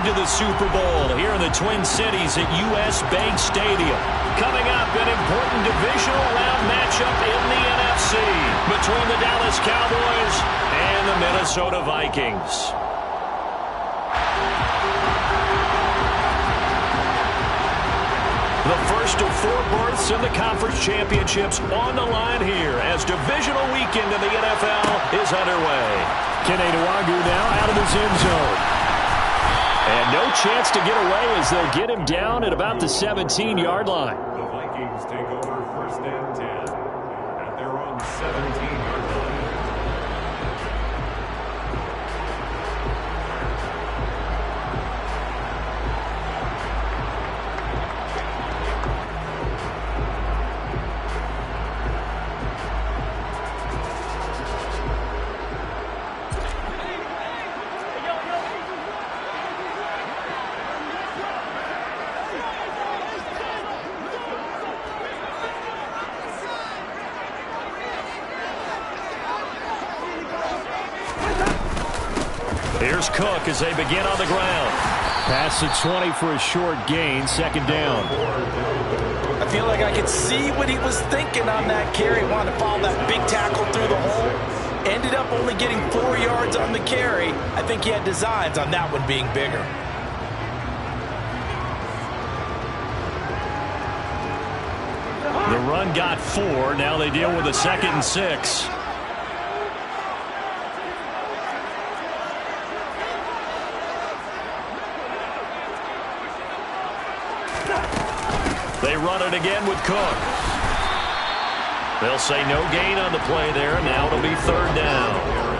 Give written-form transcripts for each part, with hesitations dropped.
to the Super Bowl here in the Twin Cities at U.S. Bank Stadium. Coming up, an important divisional round matchup in the NFC between the Dallas Cowboys and the Minnesota Vikings. The first of 4 berths in the conference championships on the line here as divisional weekend in the NFL is underway. Kenny Nwagu now out of his end zone. And no chance to get away as they'll get him down at about the 17-yard line. The Vikings take over first and 10 at their own 17-yard line. Here's Cook as they begin on the ground. Pass to 20 for a short gain, second down. I feel like I could see what he was thinking on that carry. Wanted to follow that big tackle through the hole. Ended up only getting 4 yards on the carry. I think he had designs on that one being bigger. The run got 4. Now they deal with a 2nd and 6. They run it again with Cook. They'll say no gain on the play there. Now it'll be 3rd down.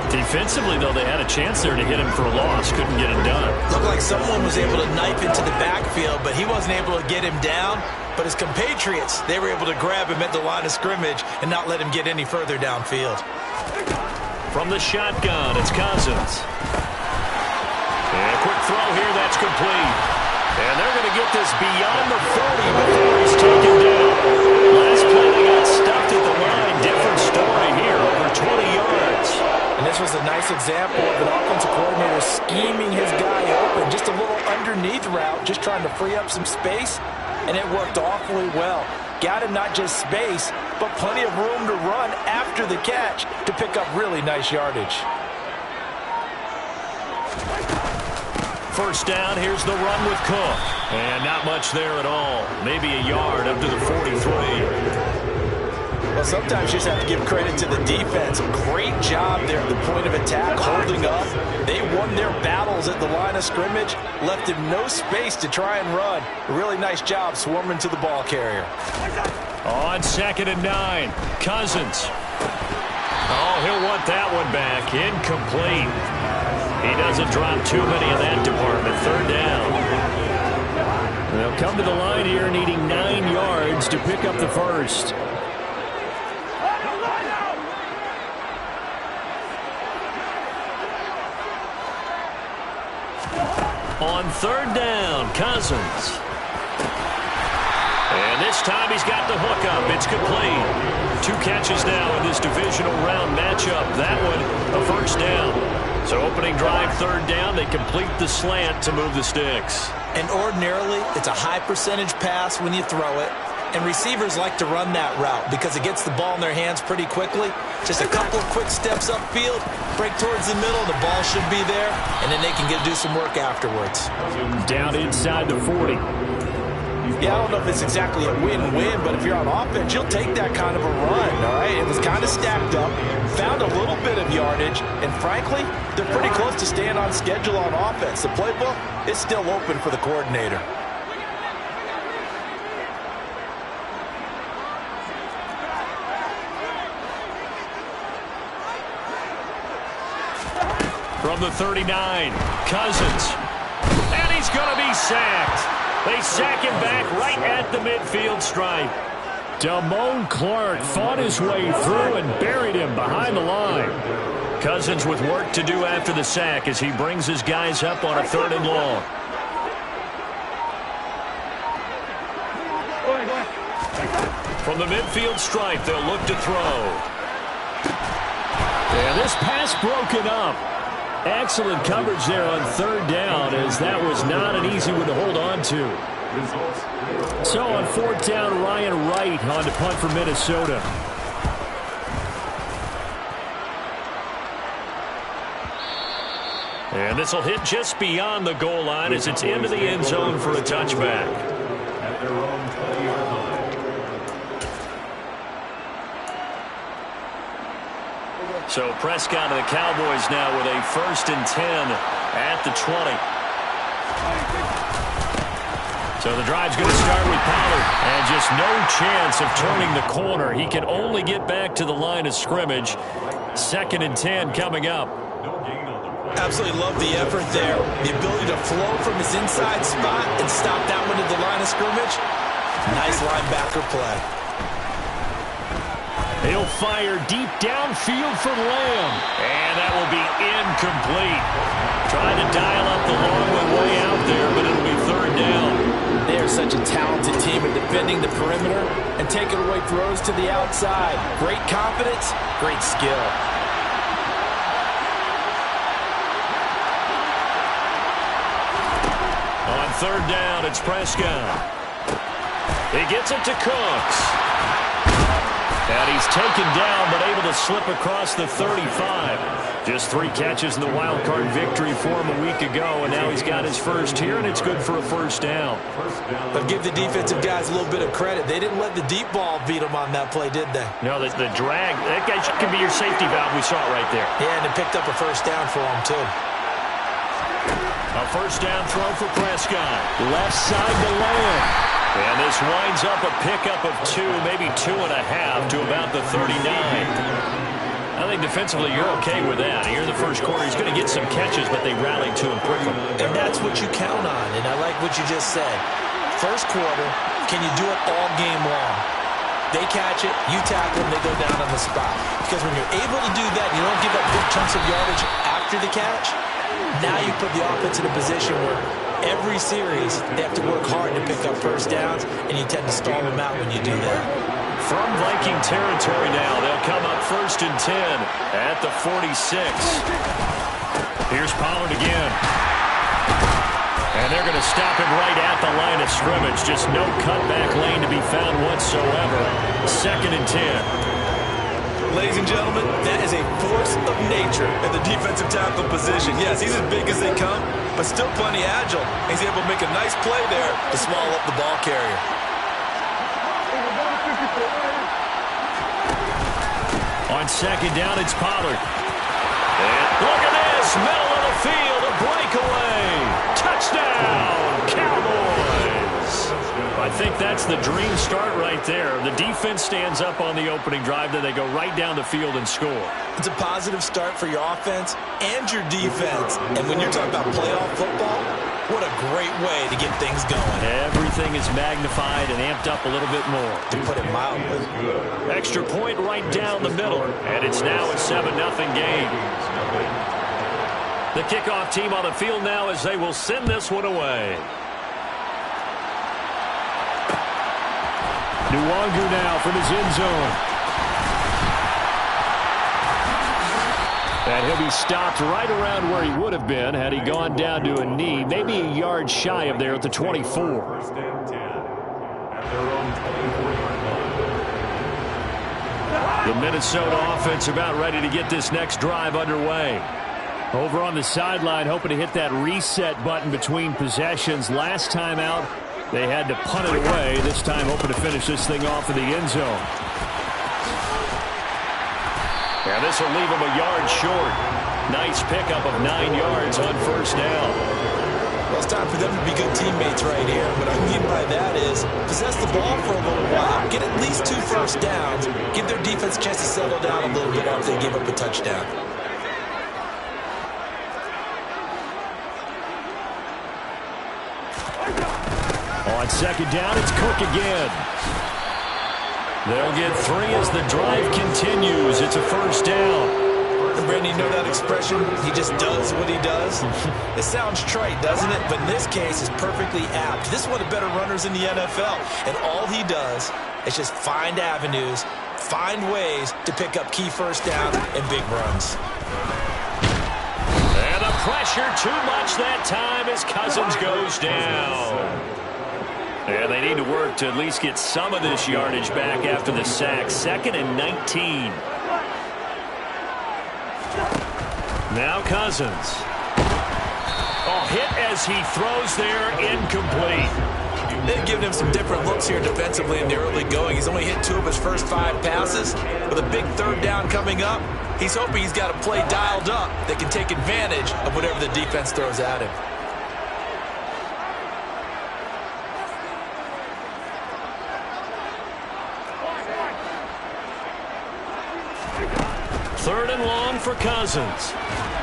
Defensively, though, they had a chance there to hit him for a loss. Couldn't get it done. Looked like someone was able to knife into the backfield, but he wasn't able to get him down. But his compatriots, they were able to grab him at the line of scrimmage and not let him get any further downfield. From the shotgun, it's Cousins. And a quick throw here, that's complete. And they're going to get this beyond the 40 before he's taken down. Last play, they got stuffed at the line. Different story here, over 20 yards. And this was a nice example of an offensive coordinator scheming his guy open. Just a little underneath route, just trying to free up some space, and it worked awfully well. Got him not just space, but plenty of room to run after the catch to pick up really nice yardage. First down, here's the run with Cook. And not much there at all. Maybe a yard up to the 43. Well, sometimes you just have to give credit to the defense. Great job there at the point of attack, holding up. They won their battles at the line of scrimmage, left him no space to try and run. A really nice job swarming to the ball carrier. On 2nd and 9, Cousins. Oh, he'll want that one back. Incomplete. He doesn't drop too many in that department. 3rd down. They'll come to the line here needing 9 yards to pick up the first. On 3rd down, Cousins. And this time he's got the hookup. It's complete. 2 catches now in this divisional round matchup. That one, a first down. So opening drive, 3rd down, they complete the slant to move the sticks. And ordinarily, it's a high percentage pass when you throw it. And receivers like to run that route because it gets the ball in their hands pretty quickly. Just a couple of quick steps upfield, break towards the middle, the ball should be there, and then they can do some work afterwards. Down inside the 40. Yeah, I don't know if it's exactly a win-win, but if you're on offense, you'll take that kind of a run, all right? It was kind of stacked up, found a little bit of yardage, and frankly, they're pretty close to staying on schedule on offense. The playbook is still open for the coordinator. From the 39, Cousins. And he's going to be sacked. They sack him back right at the midfield stripe. Damone Clark fought his way through and buried him behind the line. Cousins with work to do after the sack as he brings his guys up on a 3rd and long. From the midfield stripe, they'll look to throw. And this pass broken up. Excellent coverage there on third down, as that was not an easy one to hold on to. So on fourth down, Ryan Wright on to punt for Minnesota. And this will hit just beyond the goal line as it's into the end zone for a touchback. At their own 20-yard line. So Prescott and the Cowboys now with a 1st and 10 at the 20. So the drive's going to start with Pollard, and just no chance of turning the corner. He can only get back to the line of scrimmage. 2nd and 10 coming up. Absolutely love the effort there. The ability to flow from his inside spot and stop that one at the line of scrimmage. Nice linebacker play. He'll fire deep downfield for Lamb. And that will be incomplete. Trying to dial up the long one way out there, but it'll be 3rd down. They are such a talented team at defending the perimeter and taking away throws to the outside. Great confidence, great skill. On 3rd down, it's Prescott. He gets it to Cooks. And he's taken down, but able to slip across the 35. Just 3 catches in the wild card victory for him a week ago, and now he's got his first here, and it's good for a 1st down. But give the defensive guys a little bit of credit. They didn't let the deep ball beat them on that play, did they? No, the drag, that guy could be your safety valve. We saw it right there. Yeah, and it picked up a 1st down for them, too. A 1st down throw for Prescott. Left side to Lamb. And this winds up a pickup of 2, maybe 2.5 to about the 39. I think defensively you're okay with that. Here in the first quarter, he's going to get some catches, but they rallied to him quickly. And that's what you count on, and I like what you just said. First quarter, can you do it all game long? They catch it, you tackle them, they go down on the spot. Because when you're able to do that, you don't give up big chunks of yardage after the catch. Now you put the offense in a position where every series they have to work hard to pick up 1st downs, and you tend to stall them out when you do that. From Viking territory now, they'll come up 1st and 10 at the 46. Here's Pollard again. And they're going to stop him right at the line of scrimmage. Just no cutback lane to be found whatsoever. 2nd and 10. Ladies and gentlemen, that is a force of nature at the defensive tackle position. Yes, he's as big as they come, but still plenty agile. He's able to make a nice play there to swallow up the ball carrier. On 2nd down, it's Pollard. And look at this, middle of the field, a breakaway. Touchdown, Cowboys. I think that's the dream start right there. The defense stands up on the opening drive, then they go right down the field and score. It's a positive start for your offense and your defense. And when you're talking about playoff football, what a great way to get things going. Everything is magnified and amped up a little bit more. To put it mildly. Extra point right down the middle, and it's now a 7-0 game. The kickoff team on the field now as they will send this one away. Nwangu now from his end zone. And he'll be stopped right around where he would have been had he gone down to a knee, maybe a yard shy of there at the 24. 1st and 10 at their own 24-yard line. The Minnesota offense about ready to get this next drive underway. Over on the sideline, hoping to hit that reset button between possessions. Last time out, they had to punt it away. This time hoping to finish this thing off in the end zone. And this will leave him a yard short. Nice pickup of 9 yards on 1st down. Well, it's time for them to be good teammates right here. What I mean by that is possess the ball for a little while, get at least 2 first downs, give their defense a chance to settle down a little bit after they give up a touchdown. On 2nd down, it's Cook again. They'll get 3 as the drive continues. It's a 1st down. And Brandon, you know that expression? He just does what he does. It sounds trite, doesn't it? But in this case, it's perfectly apt. This is one of the better runners in the NFL. And all he does is just find avenues, find ways to pick up key 1st downs and big runs. And pressure too much that time as Cousins goes down. And they need to work to at least get some of this yardage back after the sack. 2nd and 19. Now Cousins. Oh, hit as he throws there, incomplete. They've given him some different looks here defensively in the early going. He's only hit 2 of his first 5 passes. With a big 3rd down coming up, he's hoping he's got a play dialed up that can take advantage of whatever the defense throws at him. 3rd and long for Cousins.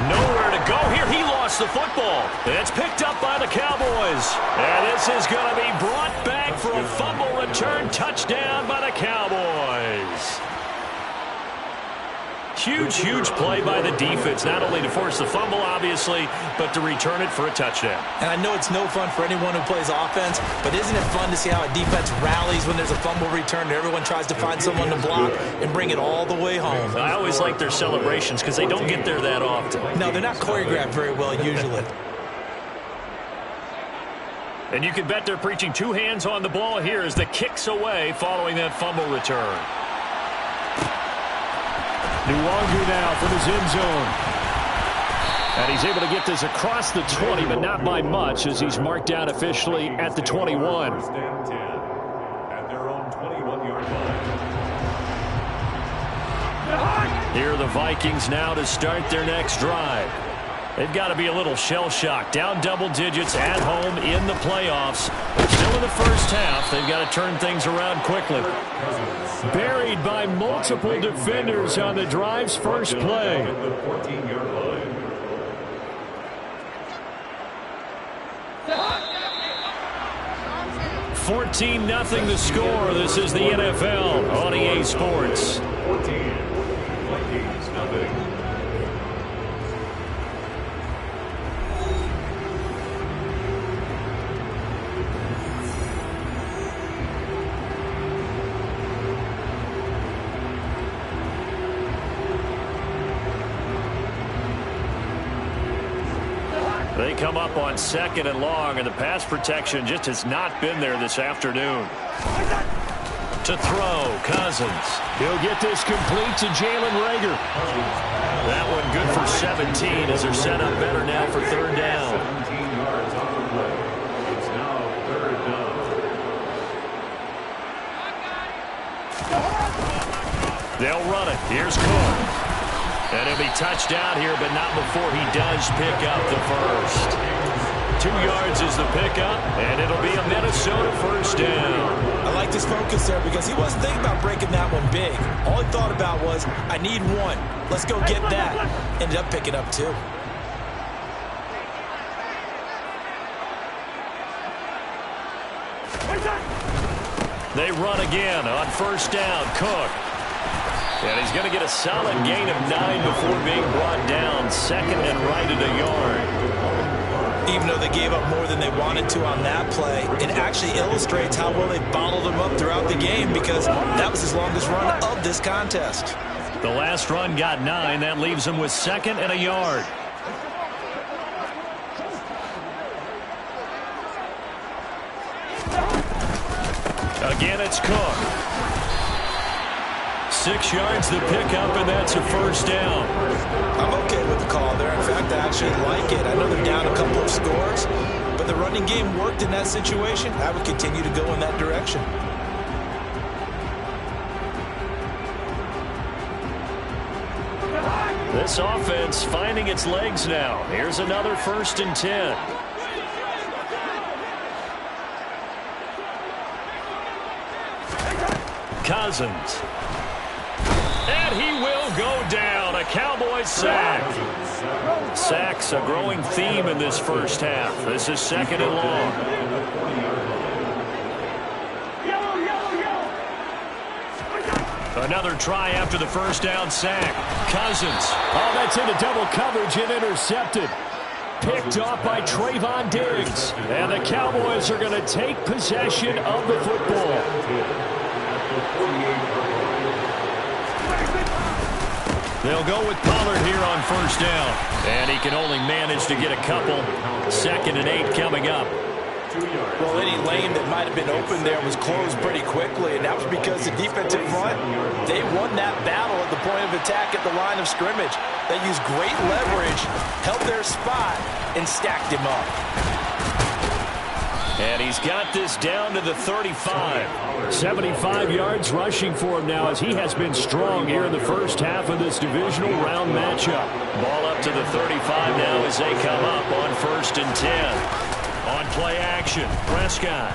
Nowhere to go here. He lost the football. It's picked up by the Cowboys. And this is going to be brought back for a fumble return touchdown by the Cowboys. Huge, huge play by the defense, not only to force the fumble, obviously, but to return it for a touchdown. And I know it's no fun for anyone who plays offense, but isn't it fun to see how a defense rallies when there's a fumble return and everyone tries to find someone to block and bring it all the way home? I always like their celebrations because they don't get there that often. No, they're not choreographed very well usually. And you can bet they're preaching 2 hands on the ball here as the kick's away following that fumble return. Nwangu now from his end zone. And he's able to get this across the 20, but not by much as he's marked down officially at the 21. 1st and 10 at their own 21-yard line. Here are the Vikings now to start their next drive. They've got to be a little shell-shocked. Down double digits at home in the playoffs. Still in the first half. They've got to turn things around quickly. Buried by multiple defenders on the drive's first play. The 14-yard line. $14-0 the score. This is the NFL on EA Sports. 14. Vikings, nothing. They come up on 2nd and long, and the pass protection just has not been there this afternoon. To throw, Cousins. He'll get this complete to Jalen Reagor. That one good for 17 as they're set up better now for 3rd down. 17 yards on the play. It's now 3rd down. They'll run it. Here's Cook. And he'll be touched down here, but not before he does pick up the first. 2 yards is the pickup, and it'll be a Minnesota 1st down. I like this focus there because he wasn't thinking about breaking that one big. All he thought about was, I need 1. Let's go get that. Ended up picking up 2. They run again on 1st down. Cook. And he's going to get a solid gain of 9 before being brought down. 2nd and right at a yard. Even though they gave up more than they wanted to on that play, it actually illustrates how well they bottled him up throughout the game because that was his longest run of this contest. The last run got 9. That leaves him with 2nd and a yard. Again, it's Cook. 6 yards the pickup, and that's a 1st down. I'm okay with the call there. In fact, I actually like it. I know they're down a couple of scores, but the running game worked in that situation. I would continue to go in that direction. This offense finding its legs now. Here's another 1st and 10. Cousins. And he will go down. A Cowboys sack. Sacks a growing theme in this first half. This is 2nd and long. Another try after the 1st down sack. Cousins. Oh, that's into double coverage and intercepted. Picked off by Trayvon Diggs. And the Cowboys are going to take possession of the football. They'll go with Pollard here on first down. And he can only manage to get a couple. 2nd and 8 coming up. Well, any lane that might have been open there was closed pretty quickly, and that was because the defensive front, they won that battle at the point of attack at the line of scrimmage. They used great leverage, held their spot, and stacked him up. And he's got this down to the 35. 75 yards rushing for him now as he has been strong here in the first half of this divisional round matchup. Ball up to the 35 now as they come up on 1st and 10. On play action, Prescott.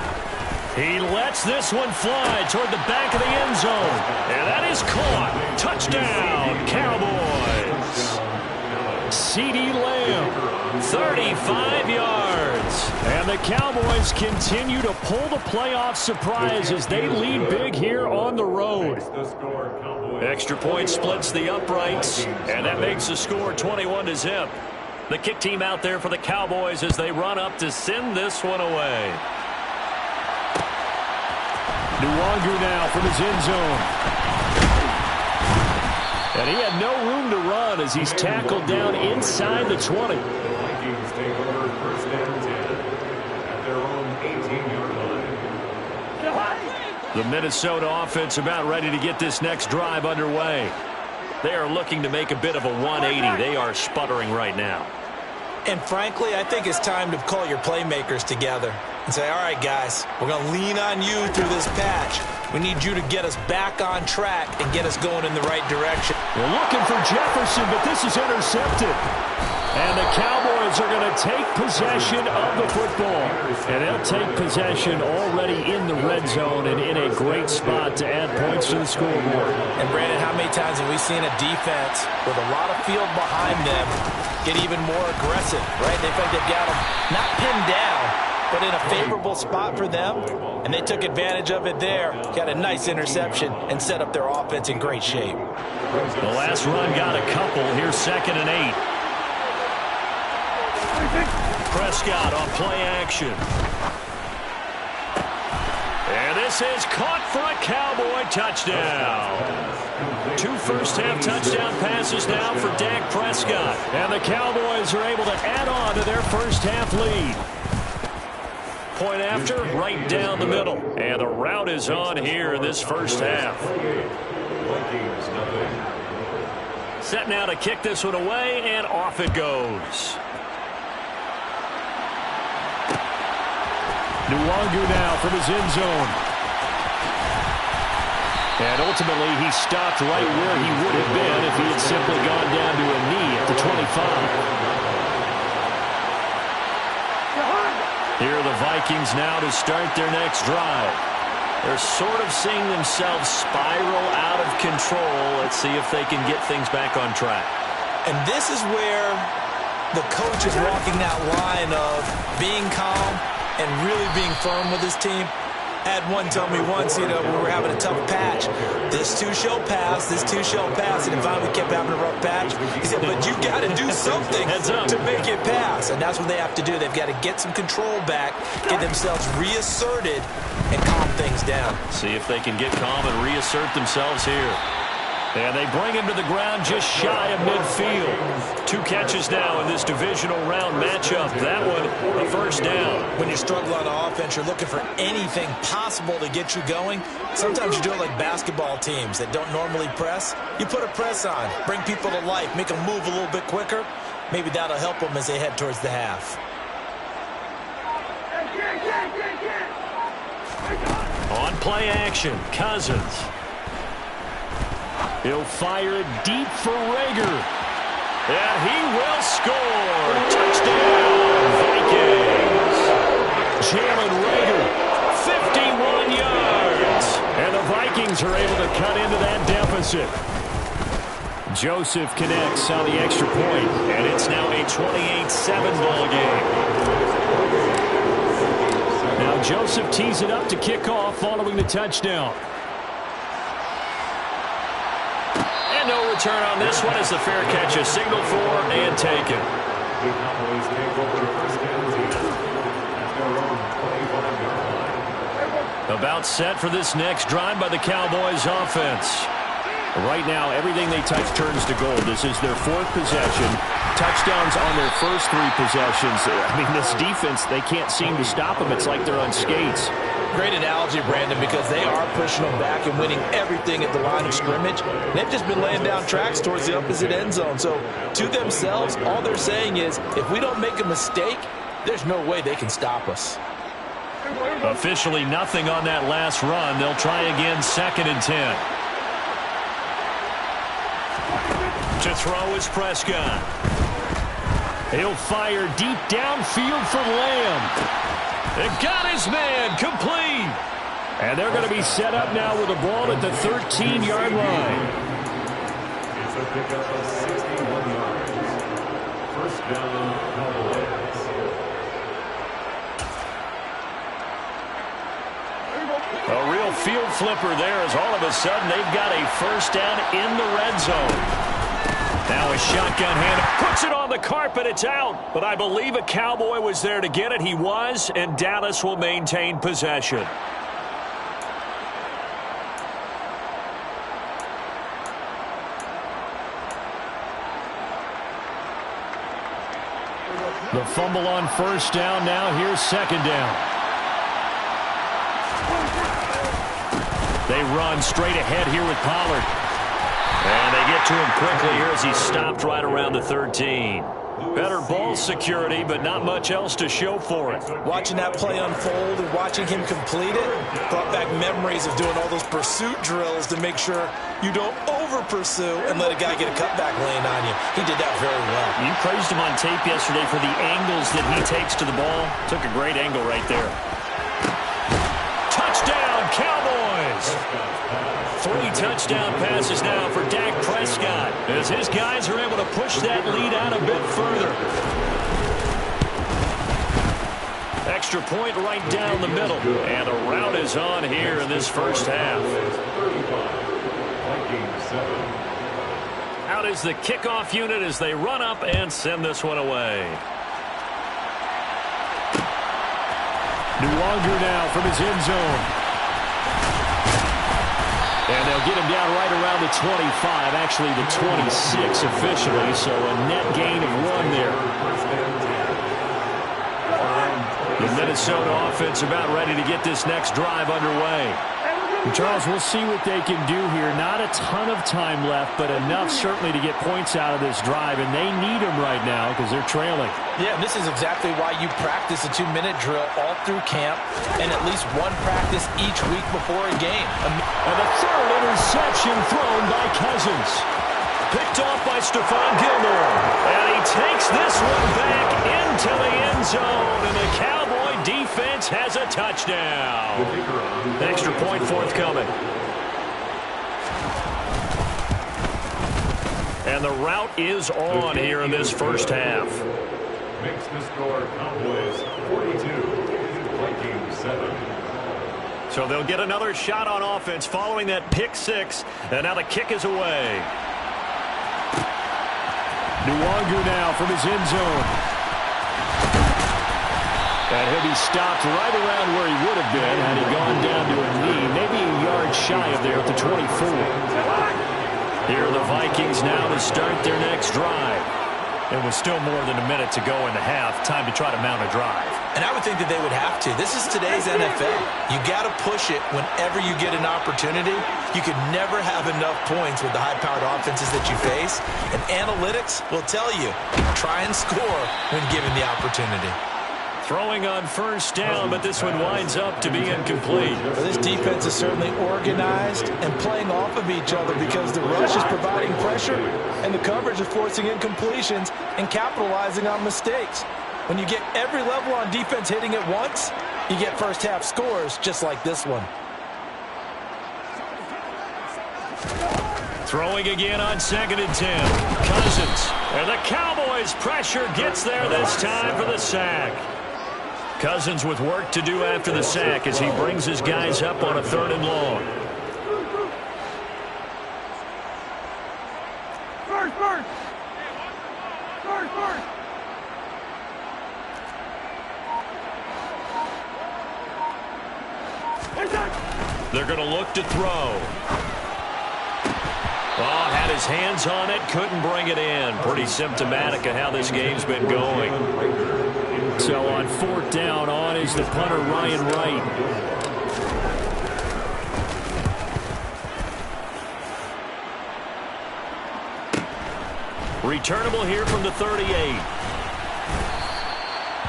He lets this one fly toward the back of the end zone. And that is caught. Touchdown, Cowboys. CeeDee Lamb. 35 yards. And the Cowboys continue to pull the playoff surprise as they lead big here on the road. Extra point splits the uprights, and that makes the score 21-0. The kick team out there for the Cowboys as they run up to send this one away. Nwangu now from his end zone. And he had no room to run as he's tackled down inside the 20. The Vikings take over 1st and 10 at their own 18-yard line. The Minnesota offense about ready to get this next drive underway. They are looking to make a bit of a 180. They are sputtering right now. And frankly, I think it's time to call your playmakers together and say, all right, guys, we're going to lean on you through this patch. We need you to get us back on track and get us going in the right direction. We're looking for Jefferson, but this is intercepted. And the Cowboys are going to take possession of the football. And they'll take possession already in the red zone and in a great spot to add points to the scoreboard. And, Brandon, how many times have we seen a defense with a lot of field behind them get even more aggressive, right? They feel like they've got them not pinned down, but in a favorable spot for them. And they took advantage of it there. Got a nice interception and set up their offense in great shape. The last run got a couple. Here's 2nd and 8. Prescott on play action. And this is caught for a Cowboy touchdown. 2 first-half touchdown passes now for Dak Prescott. And the Cowboys are able to add on to their first-half lead. Point after, right down the middle. And the route is on here in this first half. Set now to kick this one away, and off it goes. Nwangu now from his end zone. And ultimately, he stopped right where he would have been if he had simply gone down to a knee at the 25. Here are the Vikings now to start their next drive. They're sort of seeing themselves spiral out of control. Let's see if they can get things back on track. And this is where the coach is walking that line of being calm and really being firm with his team. I had one tell me once, when we were having a tough patch, this too shall pass, this too shall pass, and finally we kept having a rough patch. He said, but you got to do something to make it pass, and that's what they have to do. They've got to get some control back, get themselves reasserted, and calm things down. See if they can get calm and reassert themselves here. And they bring him to the ground just shy of midfield. 2 catches now in this divisional round matchup. That one, a first down. When you struggle on offense, you're looking for anything possible to get you going. Sometimes you do it like basketball teams that don't normally press. You put a press on, bring people to life, make them move a little bit quicker. Maybe that'll help them as they head towards the half. On play action, Cousins. He'll fire it deep for Rager. And he will score. Touchdown, Vikings. Jalen Rager, 51 yards. And the Vikings are able to cut into that deficit. Joseph connects on the extra point. And it's now a 28-7 ball game. Now Joseph tees it up to kick off following the touchdown. And no return on this one as the fair catch is signaled for and taken. The Cowboys take over 1st and 10 at their own 25-yard line. About set for this next drive by the Cowboys offense. Right now, everything they touch turns to gold. This is their 4th possession. Touchdowns on their first 3 possessions. I mean, this defense, they can't seem to stop them. It's like they're on skates. Great analogy, Brandon, because they are pushing them back and winning everything at the line of scrimmage. They've just been laying down tracks towards the opposite end zone. So, to themselves, all they're saying is, if we don't make a mistake, there's no way they can stop us. Officially nothing on that last run. They'll try again, 2nd and 10. To throw is Prescott. He'll fire deep downfield for Lamb. It got his man complete. And they're going to be set up now with the ball at the 13-yard line. It's a pickup of 61 yards. First down, Cowboys. A real field flipper there as all of a sudden they've got a first down in the red zone. Now a shotgun hand, puts it on the carpet, it's out. But I believe a Cowboy was there to get it. He was, and Dallas will maintain possession. The fumble on first down. Now here's 2nd down. They run straight ahead here with Pollard. And they get to him quickly here as he stopped right around the 13. Better ball security, but not much else to show for it. Watching that play unfold and watching him complete it brought back memories of doing all those pursuit drills to make sure you don't over-pursue and let a guy get a cutback lane on you. He did that very well. You praised him on tape yesterday for the angles that he takes to the ball. Took a great angle right there. Touchdown, Cowboys! 3 touchdown passes now for Dak Prescott as his guys are able to push that lead out a bit further. Extra point right down the middle. And a rout is on here in this first half. Out is the kickoff unit as they run up and send this one away. Nuwanger now from his end zone. And they'll get him down right around the 25, actually the 26 officially, so a net gain of 1 there. The Minnesota offense about ready to get this next drive underway. Charles, we'll see what they can do here. Not a ton of time left, but enough certainly to get points out of this drive, and they need them right now because they're trailing. Yeah, and this is exactly why you practice a 2-minute drill all through camp and at least 1 practice each week before a game. And the 3rd interception thrown by Cousins. Picked off by Stephon Gilmore. And he takes this one back into the end zone, and the Cowboy defense has a touchdown. Extra point forthcoming. And the route is on here in this first half. Makes the score Cowboys 42, Vikings 7. So they'll get another shot on offense following that pick 6. And now the kick is away. Nuwanger now from his end zone. And he'll be stopped right around where he would have been had he gone down to a knee, maybe a yard shy of there at the 24. Here are the Vikings now to start their next drive. It was still more than a minute to go in the half. Time to try to mount a drive. And I would think that they would have to. This is today's NFL. You got to push it whenever you get an opportunity. You could never have enough points with the high-powered offenses that you face. And analytics will tell you, try and score when given the opportunity. Throwing on first down, but this one winds up to be incomplete. Well, this defense is certainly organized and playing off of each other because the rush is providing pressure and the coverage is forcing incompletions and capitalizing on mistakes. When you get every level on defense hitting at once, you get first half scores just like this one. Throwing again on 2nd and 10. Cousins. And the Cowboys' pressure gets there this time for the sack. Cousins with work to do after the sack as he brings his guys up on a 3rd and long. They're going to look to throw. Oh, had his hands on it, couldn't bring it in. Pretty symptomatic of how this game's been going. So on 4th down, on is the punter, Ryan Wright. Returnable here from the 38.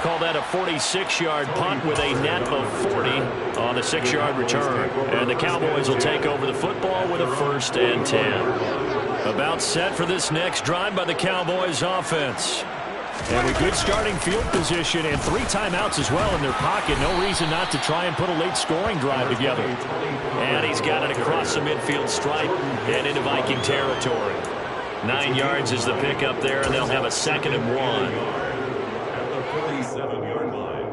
Call that a 46-yard punt with a net of 40 on a 6-yard return. And the Cowboys will take over the football with a 1st and 10. About set for this next drive by the Cowboys offense. And a good starting field position and 3 timeouts as well in their pocket. No reason not to try and put a late scoring drive together. And he's got it across the midfield stripe and into Viking territory. 9 yards is the pickup there, and they'll have a 2nd and 1. At the 57-yard line.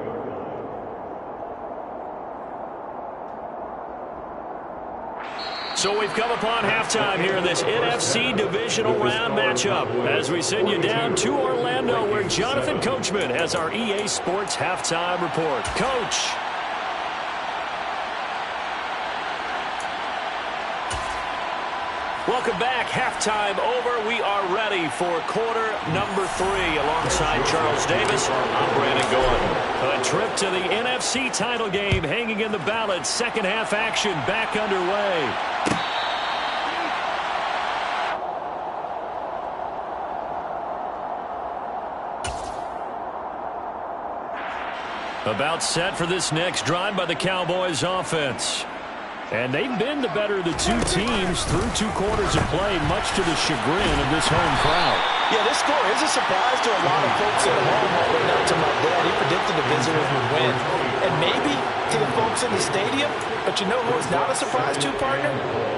So we've come upon halftime here in this NFC divisional round matchup as we send you down to Orlando where Jonathan Coachman has our EA Sports halftime report. Coach. Welcome back. Halftime over. We are ready for quarter number 3. Alongside Charles Davis, I'm Brandon Gordon. A trip to the NFC title game hanging in the balance. Second half action back underway. About set for this next drive by the Cowboys offense. And they've been the better of the 2 teams through 2 quarters of play, much to the chagrin of this home crowd. Yeah, this score is a surprise to a lot of folks at home. All the way down to my dad. He predicted the visitors would win. And maybe to the folks in the stadium. But you know who is not a surprise to, partner?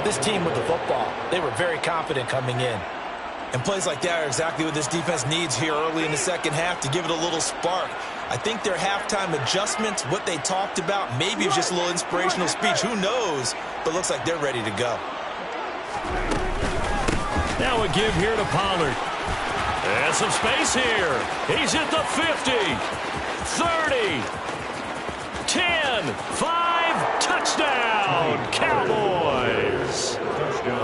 This team with the football. They were very confident coming in. And plays like that are exactly what this defense needs here early in the second half to give it a little spark. I think their halftime adjustments, what they talked about, maybe it was just a little inspirational speech. Who knows? But looks like they're ready to go. Now a give here to Pollard. And some space here. He's at the 50, 30, 10, 5, touchdown, Cowboys.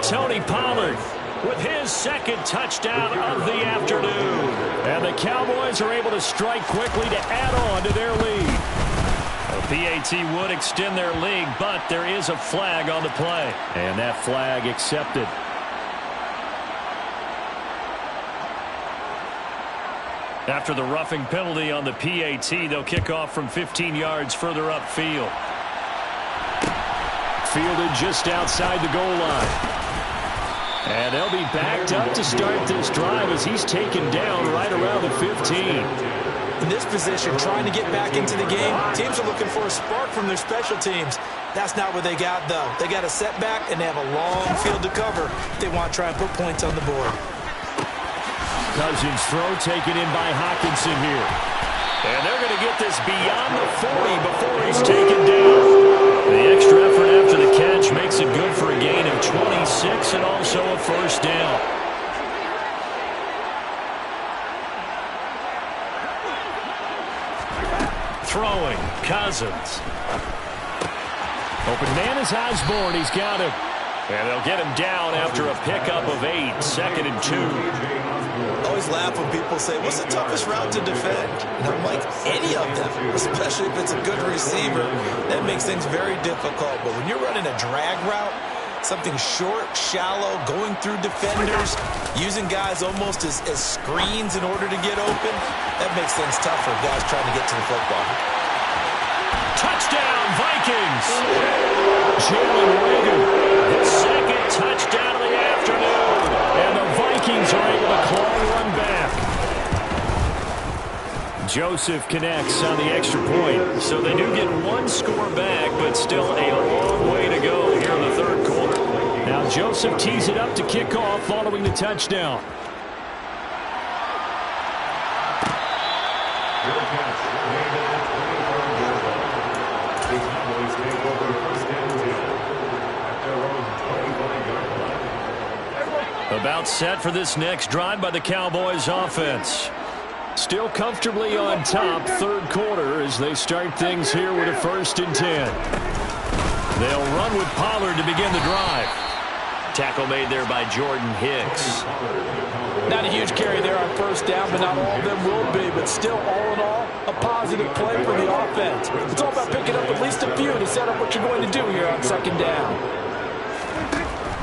Tony Pollard with his 2nd touchdown of the afternoon. And the Cowboys are able to strike quickly to add on to their lead. The PAT would extend their lead, but there is a flag on the play. And that flag accepted. After the roughing penalty on the PAT, they'll kick off from 15 yards further upfield. Fielded just outside the goal line. And they'll be backed up to start this drive as he's taken down right around the 15. In this position, trying to get back into the game, teams are looking for a spark from their special teams. That's not what they got, though. They got a setback, and they have a long field to cover if they want to try and put points on the board. Cousins' throw taken in by Hockenson here. And they're going to get this beyond the 40 before he's taken down. The extra effort after the catch makes it good for a gain of 26 and also a 1st down. Throwing, Cousins. Open man is Osborne. He's got him. And they'll get him down after a pickup of 8, 2nd and 2. I always laugh when people say, what's the toughest route to defend? And I'm like, any of them, especially if it's a good receiver. That makes things very difficult. But when you're running a drag route, something short, shallow, going through defenders, using guys almost as screens in order to get open, that makes things tough for guys trying to get to the football. Touchdown, Vikings! Jalen Reagor, his 2nd touchdown of the afternoon. And the Vikings are able to claw one back. Joseph connects on the extra point. So they do get 1 score back, but still a long way to go here in the 3rd quarter. Now Joseph tees it up to kick off following the touchdown. The Cowboys take over 1st and 10 at their own 25-yard line. About set for this next drive by the Cowboys offense. Still comfortably on top, 3rd quarter as they start things here with a 1st and 10. They'll run with Pollard to begin the drive. Tackle made there by Jordan Hicks. Not a huge carry there on first down, but not all of them will be. But still, all in all, a positive play for the offense. It's all about picking up at least a few to set up what you're going to do here on second down.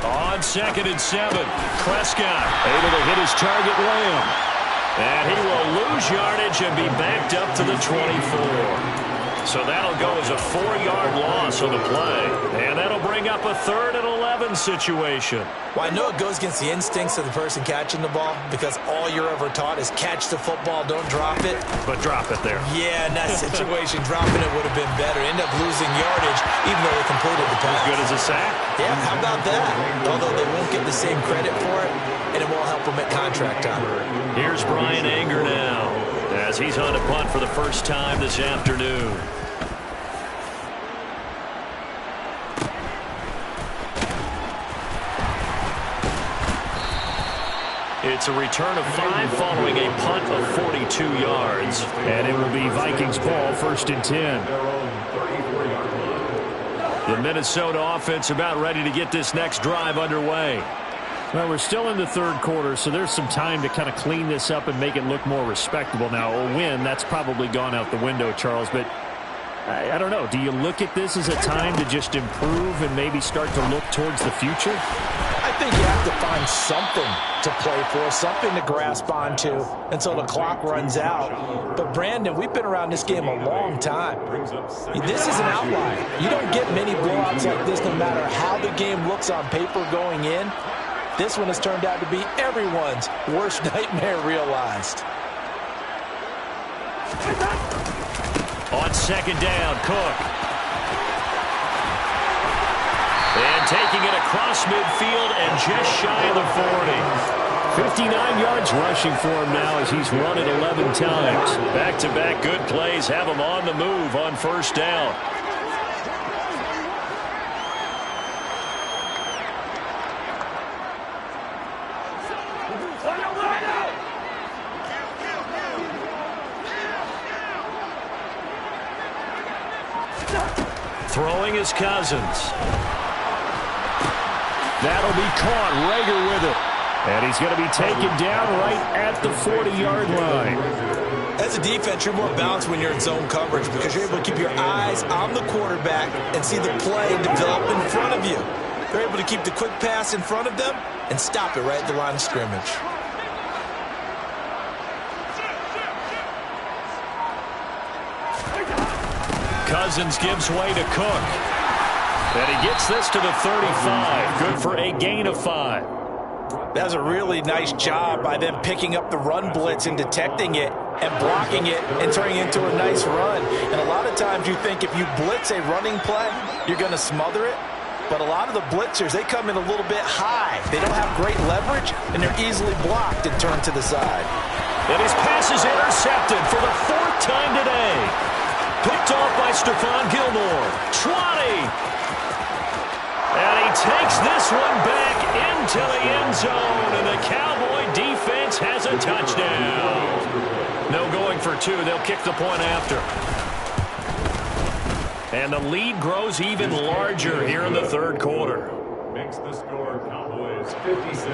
On 2nd and 7, Prescott able to hit his target Lamb. And he will lose yardage and be backed up to the 24. So that'll go as a 4-yard loss on the play. And that'll bring up a 3rd and 11 situation. Well, I know it goes against the instincts of the person catching the ball because all you're ever taught is catch the football, don't drop it. But drop it there. Yeah, in that situation, dropping it would have been better. End up losing yardage even though they completed the pass. As good as a sack? Yeah, how about that? Although they won't get the same credit for it, and it won't help them at contract time. Here's Brian Anger now as he's on a punt for the first time this afternoon. It's a return of 5 following a punt of 42 yards. And it will be Vikings ball, 1st and 10. The Minnesota offense about ready to get this next drive underway. Well, we're still in the 3rd quarter, so there's some time to kind of clean this up and make it look more respectable. Now, a win, that's probably gone out the window, Charles, but I don't know. Do you look at this as a time to just improve and maybe start to look towards the future? I think you have to find something to play for, something to grasp onto until the clock runs out. But, Brandon, we've been around this game a long time. This is an outlier. You don't get many blowouts like this no matter how the game looks on paper going in. This one has turned out to be everyone's worst nightmare realized. On 2nd down, Cook. And taking it across midfield and just shy of the 40. 59 yards rushing for him now as he's run it 11 times. Back-to-back good plays have him on the move on 1st down. Throwing his Cousins. That'll be caught. Rager with it. And he's going to be taken down right at the 40-yard line. As a defense, you're more balanced when you're in zone coverage because you're able to keep your eyes on the quarterback and see the play develop in front of you. They're able to keep the quick pass in front of them and stop it right at the line of scrimmage. Cousins gives way to Cook. And he gets this to the 35. Good for a gain of 5. That was a really nice job by them picking up the run blitz and detecting it and blocking it and turning it into a nice run. And a lot of times you think if you blitz a running play, you're going to smother it. But a lot of the blitzers, they come in a little bit high. They don't have great leverage, and they're easily blocked and turned to the side. And his pass is intercepted for the 4th time today. Picked off by Stephon Gilmore. 20. And he takes this one back into the end zone. And the Cowboy defense has a touchdown. No going for 2. They'll kick the point after. And the lead grows even larger here in the 3rd quarter. Makes the score Cowboys 56,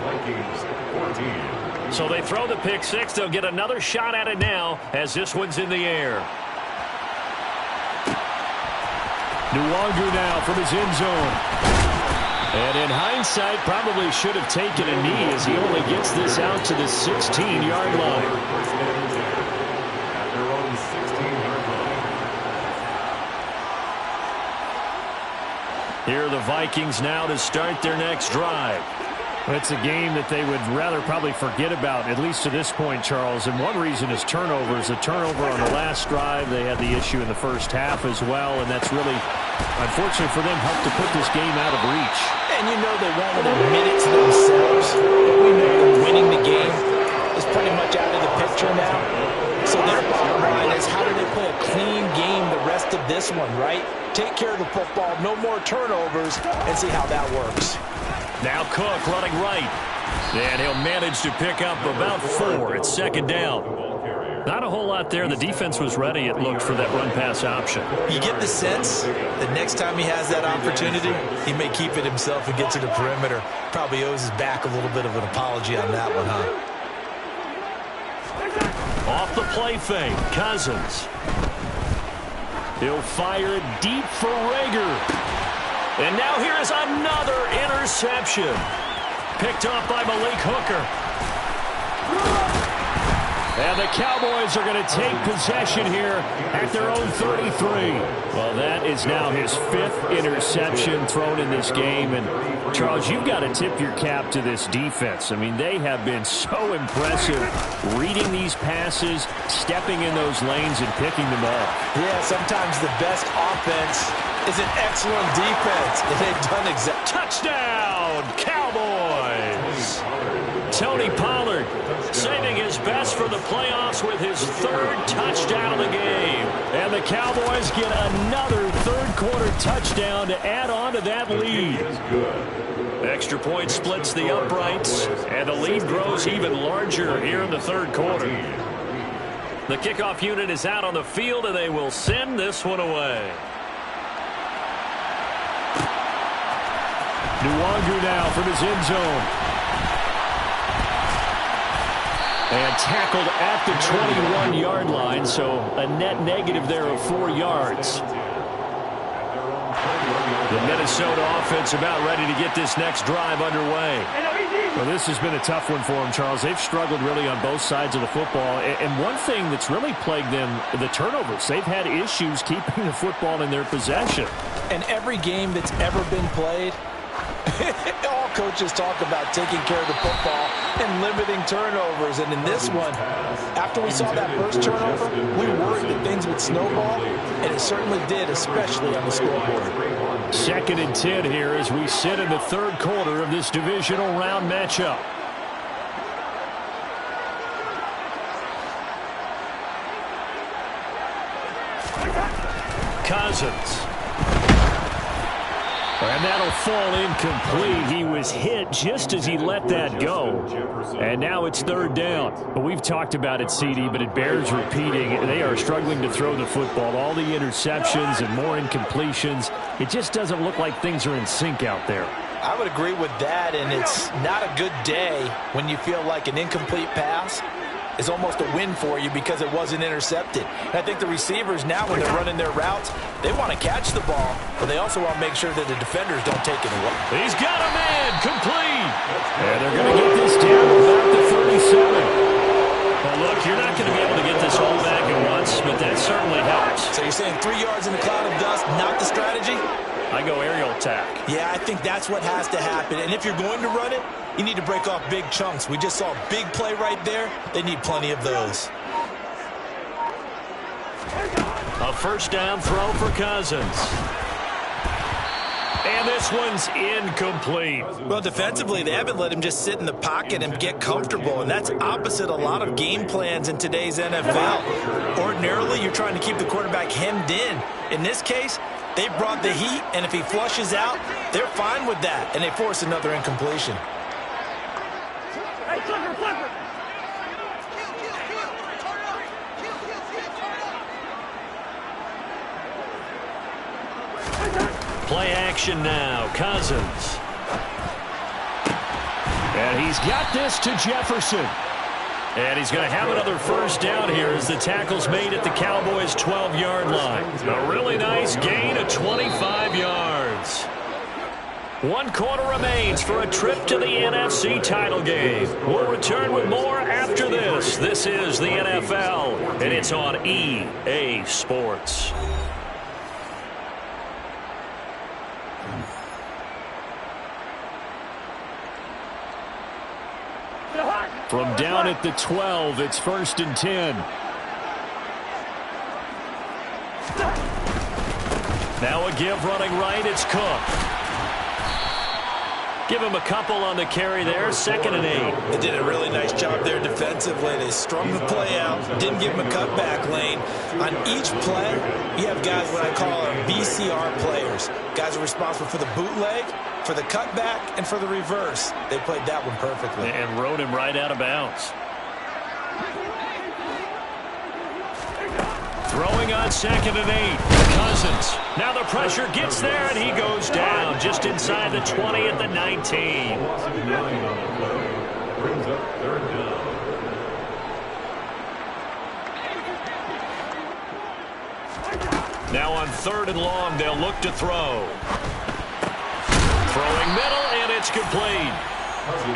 Vikings 14. So they throw the pick 6. They'll get another shot at it now as this one's in the air. Nwangu now from his end zone. And in hindsight, probably should have taken a knee as he only gets this out to the 16-yard line. At their own 16-yard line. Here are the Vikings now to start their next drive. It's a game that they would rather probably forget about, at least to this point, Charles. And one reason is turnovers. A turnover on the last drive. They had the issue in the first half as well, and that's really, unfortunately for them, helped to put this game out of reach. And you know they won't admit it to themselves, but we know that winning the game is pretty much out of the picture now. So their bottom line is how do they play a clean game the rest of this one, right? Take care of the football, no more turnovers, and see how that works. Now Cook running right. And he'll manage to pick up about 4 at 2nd down. Not a whole lot there. The defense was ready, it looked, for that run-pass option. You get the sense that next time he has that opportunity, he may keep it himself and get to the perimeter. Probably owes his back a little bit of an apology on that one, huh? Off the play fake, Cousins. He'll fire it deep for Rager. And now here is another interception. Picked off by Malik Hooker. And the Cowboys are going to take possession here at their own 33. Well, that is now his 5th interception thrown in this game. And, Charles, you've got to tip your cap to this defense. I mean, they have been so impressive reading these passes, stepping in those lanes, and picking them off. Yeah, sometimes the best offense is an excellent defense. And they've done exactly. Touchdown, Cowboys! Tony Pollard saving his best for the playoffs with his 3rd touchdown of the game. And the Cowboys get another third-quarter touchdown to add on to that lead. Extra point splits the uprights, and the lead grows even larger here in the third quarter. The kickoff unit is out on the field, and they will send this one away. Nwangu now from his end zone. And tackled at the 21-yard line, so a net negative there of 4 yards. The Minnesota offense about ready to get this next drive underway. Well, this has been a tough one for them, Charles. They've struggled really on both sides of the football. And one thing that's really plagued them, the turnovers. They've had issues keeping the football in their possession. And every game that's ever been played, all coaches talk about taking care of the football and limiting turnovers. And in this one, after we saw that first turnover, we worried that things would snowball, and it certainly did, especially on the scoreboard. 2nd and 10 here as we sit in the third quarter of this divisional round matchup. Cousins. And that'll fall incomplete. He was hit just as he let that go. And now it's 3rd down. But we've talked about it, CD, but it bears repeating. They are struggling to throw the football. All the interceptions and more incompletions. It just doesn't look like things are in sync out there. I would agree with that, and it's not a good day when you feel like an incomplete pass is almost a win for you because it wasn't intercepted. And I think the receivers now, when they're running their routes, they want to catch the ball, but they also want to make sure that the defenders don't take it away. He's got a man, complete. And they're going to get this down about the 37. Well, look, you're not going to be able to get this all back at once, but that certainly helps. So you're saying 3 yards in a cloud of dust, not the strategy? I go aerial attack. Yeah, I think that's what has to happen. And if you're going to run it, you need to break off big chunks. We just saw a big play right there. They need plenty of those. A 1st down throw for Cousins. And this one's incomplete. Well, defensively, they haven't let him just sit in the pocket and get comfortable, and that's opposite a lot of game plans in today's NFL. Ordinarily, you're trying to keep the quarterback hemmed in. In this case, they brought the heat, and if he flushes out, they're fine with that, and they force another incompletion. Play action now, Cousins. And he's got this to Jefferson. And he's going to have another 1st down here as the tackle's made at the Cowboys' 12-yard line. A really nice gain of 25 yards. 1 quarter remains for a trip to the NFC title game. We'll return with more after this. This is the NFL, and it's on EA Sports. From down at the 12, it's 1st and 10. Now a give running right, it's Cook. Give him a couple on the carry there, 2nd and 8. They did a really nice job there defensively. They strung the play out, didn't give him a cutback lane. On each play, you have guys what I call VCR players. Guys are responsible for the bootleg, for the cutback, and for the reverse. They played that one perfectly. And rode him right out of bounds. Throwing on 2nd and 8. Cousins. Now the pressure gets there, and he goes down just inside the 20 at the 19. Brings up 3rd down. Now on 3rd and long, they'll look to throw. Throwing middle, and it's complete.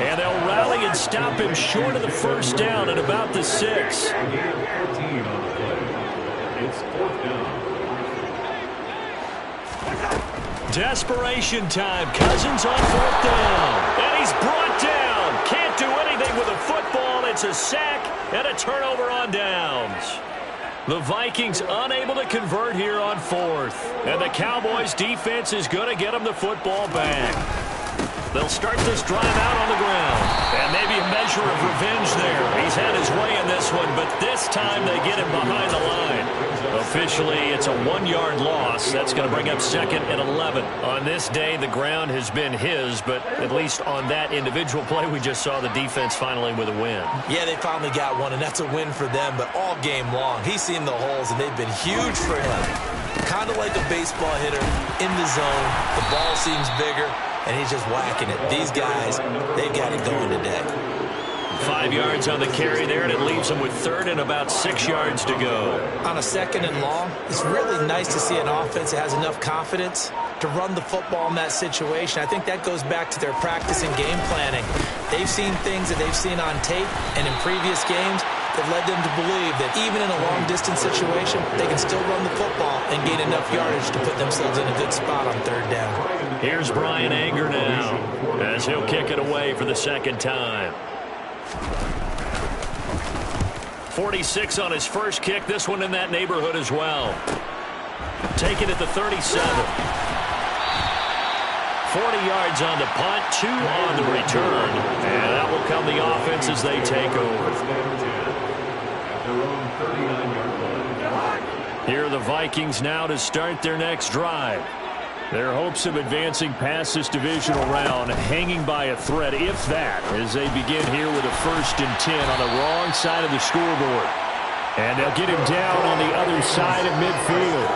And they'll rally and stop him short of the 1st down at about the 6. It's 4th down. Desperation time. Cousins on 4th down. And he's brought down. Can't do anything with a football. It's a sack and a turnover on downs. The Vikings unable to convert here on 4th. And the Cowboys defense is going to get them the football back. They'll start this drive out on the ground. And maybe a measure of revenge there. He's had his way in this one, but this time they get him behind the line. Officially, it's a 1-yard loss. That's going to bring up 2nd and 11. On this day, the ground has been his, but at least on that individual play, we just saw the defense finally with a win. Yeah, they finally got one, and that's a win for them, but all game long, he's seen the holes, and they've been huge for him. Kind of like a baseball hitter in the zone. The ball seems bigger, and he's just whacking it. These guys, they've got it going today. 5 yards on the carry there, and it leaves them with 3rd and about 6 yards to go. On a 2nd and long, it's really nice to see an offense that has enough confidence to run the football in that situation. I think that goes back to their practice and game planning. They've seen things that they've seen on tape and in previous games that led them to believe that even in a long-distance situation, they can still run the football and gain enough yardage to put themselves in a good spot on 3rd down. Here's Brian Anger now as he'll kick it away for the 2nd time. 46 on his first kick. This one in that neighborhood as well. Take it at the 37. 40 yards on the punt, 2 on the return. And that will come the offense as they take over. Here are the Vikings now to start their next drive. Their hopes of advancing past this divisional round hanging by a thread, if that, as they begin here with a 1st and 10 on the wrong side of the scoreboard. And they'll get him down on the other side of midfield.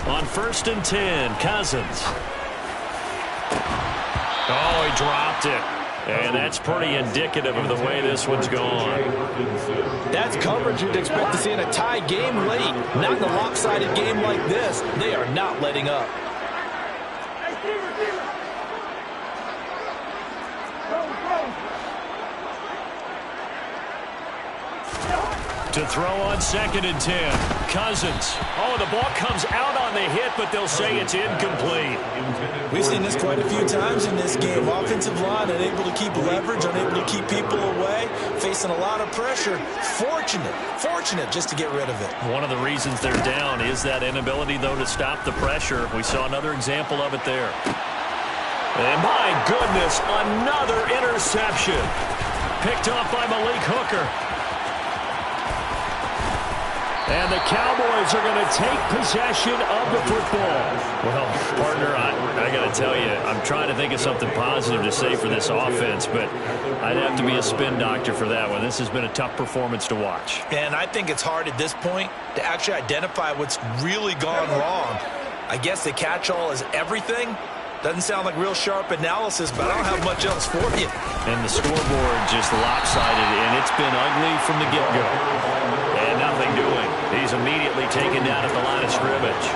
On 1st and 10, Cousins. Oh, he dropped it. And that's pretty indicative of the way this one's gone. That's coverage you'd expect to see in a tie game late. Not in a lopsided game like this. They are not letting up. To throw on 2nd and 10. Cousins. Oh, the ball comes out on the hit, but they'll say it's incomplete. We've seen this quite a few times in this game. Offensive line unable to keep leverage, unable to keep people away, facing a lot of pressure. Fortunate just to get rid of it. One of the reasons they're down is that inability, though, to stop the pressure. We saw another example of it there. And my goodness, another interception. Picked off by Malik Hooker. And the Cowboys are going to take possession of the football. Well, partner, I got to tell you, I'm trying to think of something positive to say for this offense, but I'd have to be a spin doctor for that one. This has been a tough performance to watch. And I think it's hard at this point to actually identify what's really gone wrong. I guess the catch-all is everything. Doesn't sound like real sharp analysis, but I don't have much else for you. And the scoreboard just lopsided, and it's been ugly from the get-go. And nothing doing. He's immediately taken down at the line of scrimmage.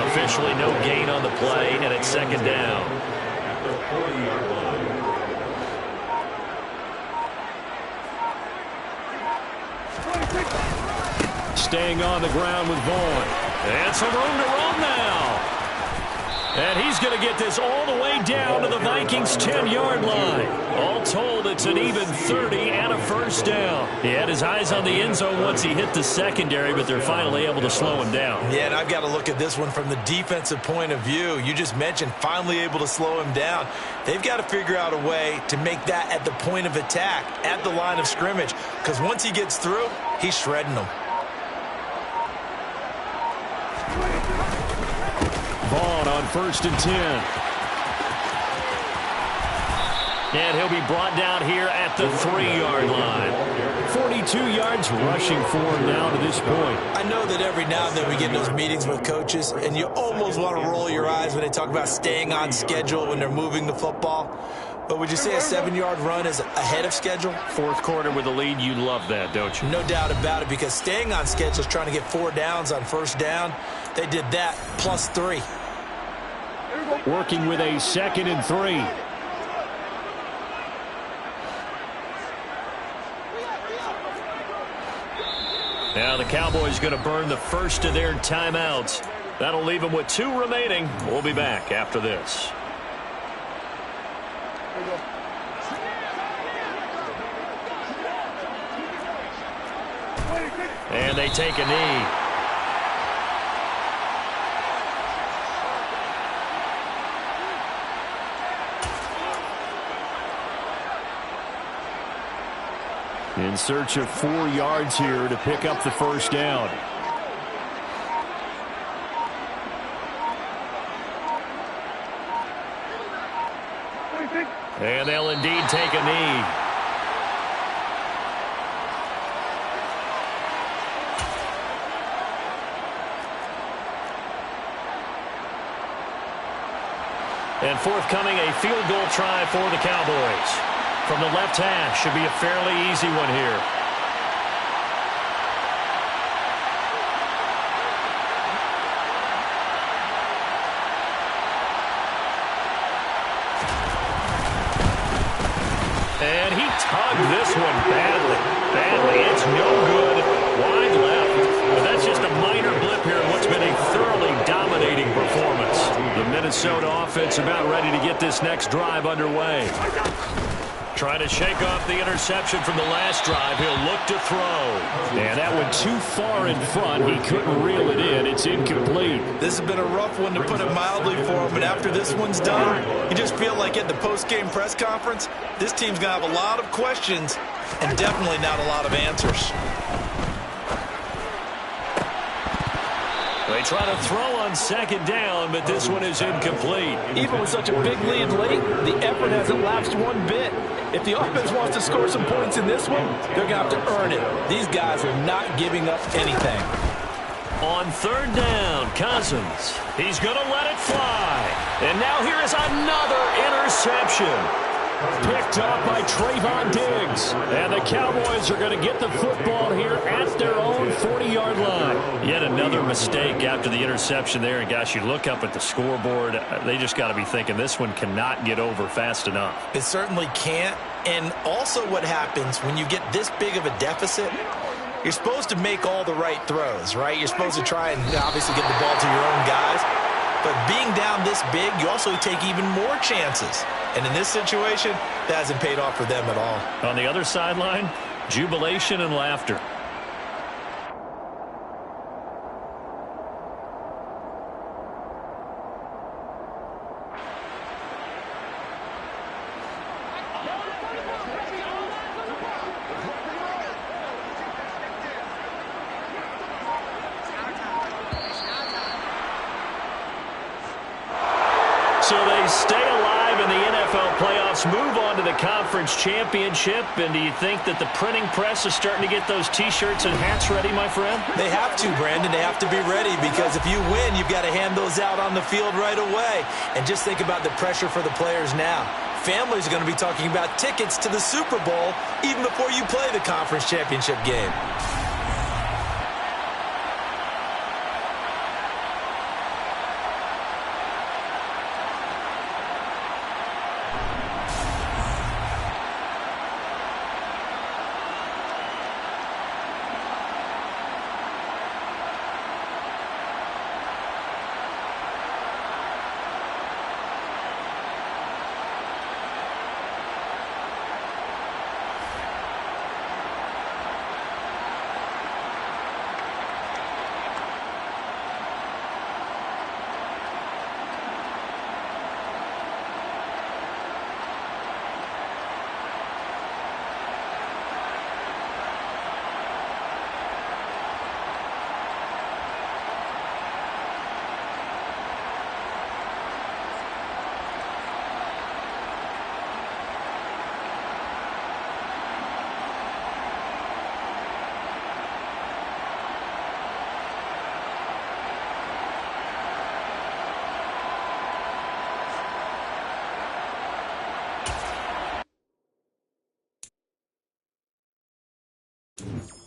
Officially no gain on the play, and it's 2nd down. Staying on the ground with Vaughn. And some room to run now. And he's going to get this all the way down to the Vikings' 10-yard line. All told, it's an even 30 and a 1st down. He had his eyes on the end zone once he hit the secondary, but they're finally able to slow him down. Yeah, and I've got to look at this one from the defensive point of view. You just mentioned finally able to slow him down. They've got to figure out a way to make that at the point of attack, at the line of scrimmage, because once he gets through, he's shredding them. Vaughn on 1st and 10. And he'll be brought down here at the 3-yard line. 42 yards rushing for him now to this point. I know that every now and then we get in those meetings with coaches, and you almost want to roll your eyes when they talk about staying on schedule when they're moving the football. But would you say a 7-yard run is ahead of schedule? Fourth quarter with a lead, you love that, don't you? No doubt about it, because staying on schedule is trying to get 4 downs on first down. They did that plus 3. Working with a 2nd and 3. Now the Cowboys going to burn the first of their timeouts. That'll leave them with 2 remaining. We'll be back after this. And they take a knee. In search of 4 yards here to pick up the first down. And they'll indeed take a knee. And forthcoming, a field goal try for the Cowboys. From the left hash, should be a fairly easy one here. And he tugged this one badly. It's no good. Wide left. But that's just a minor blip here in what's been a thoroughly dominating performance. The Minnesota offense about ready to get this next drive underway. Trying to shake off the interception from the last drive. He'll look to throw. And that went too far in front. He couldn't reel it in. It's incomplete. This has been a rough one, to put it mildly, for him. But after this one's done, you just feel like at the post-game press conference, this team's going to have a lot of questions and definitely not a lot of answers. They try to throw on 2nd down, but this one is incomplete. Even with such a big lead late, the effort hasn't lapsed one bit. If the offense wants to score some points in this one, they're going to have to earn it. These guys are not giving up anything. On 3rd down, Cousins. He's going to let it fly. And now here is another interception. Picked up by Trayvon Diggs. And the Cowboys are going to get the football here at their own 40-yard line. Yet another mistake after the interception there. And, gosh, you look up at the scoreboard, they just got to be thinking this one cannot get over fast enough. It certainly can't. And also what happens when you get this big of a deficit, you're supposed to make all the right throws, right? You're supposed to try and obviously get the ball to your own guys. But being down this big, you also take even more chances. And in this situation, that hasn't paid off for them at all. On the other sideline, jubilation and laughter. So they stay alive in the NFL playoffs, move on to the conference championship. And do you think that the printing press is starting to get those T-shirts and hats ready, my friend? They have to, Brandon. They have to be ready, because if you win, you've got to hand those out on the field right away. And just think about the pressure for the players now. Families are going to be talking about tickets to the Super Bowl even before you play the conference championship game. 10.